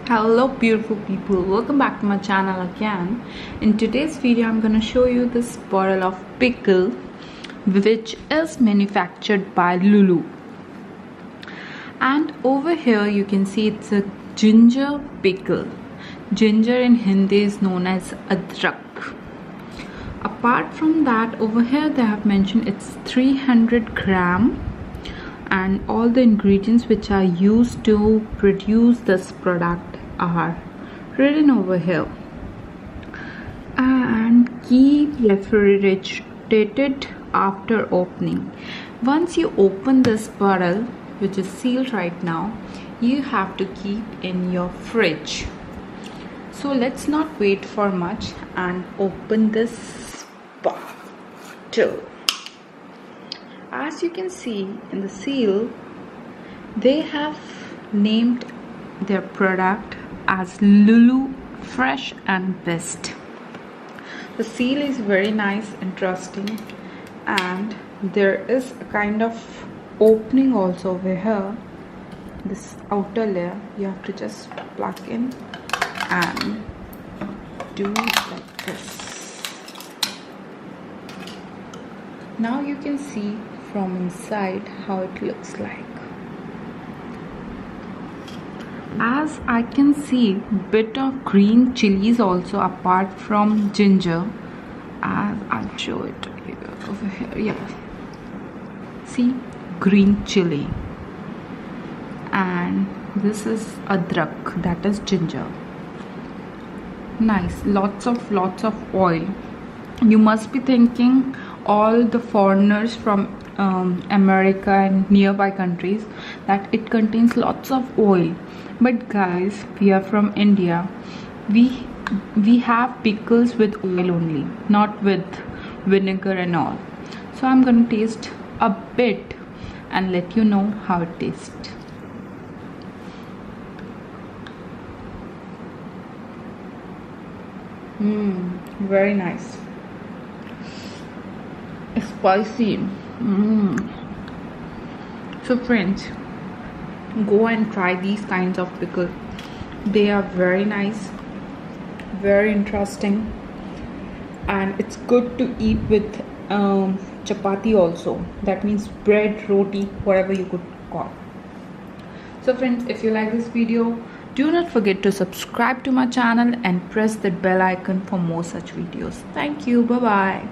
Hello beautiful people, welcome back to my channel again. In today's video I'm going to show you this bottle of pickle which is manufactured by Lulu. And over here you can see it's a ginger pickle. Ginger in Hindi is known as adrak. Apart from that, over here they have mentioned it's 300 gram. And all the ingredients which are used to produce this product are written over here. And keep refrigerated after opening. Once you open this bottle, which is sealed right now, you have to keep in your fridge. So let's not wait for much and open this bottle. As you can see in the seal, they have named their product as Lulu Fresh and Best. The seal is very nice, interesting, and there is a kind of opening also over here. This outer layer you have to just plug in and do like this. Now you can see from inside how it looks like. As I can see, bit of green chilies also apart from ginger. As I'll show it over here. Yeah, see, green chili, and this is adrak, that is ginger. Nice, lots of oil. You must be thinking all the foreigners from America and nearby countries that it contains lots of oil, but guys, we are from India. We have pickles with oil only, not with vinegar and all. So I'm gonna taste a bit and let you know how it tastes. Very nice. Spicy. So friends, go and try these kinds of pickle. They are very nice, very interesting, and it's good to eat with chapati also. That means bread, roti, whatever you could call. So friends, if you like this video, do not forget to subscribe to my channel and press the bell icon for more such videos. Thank you. Bye bye.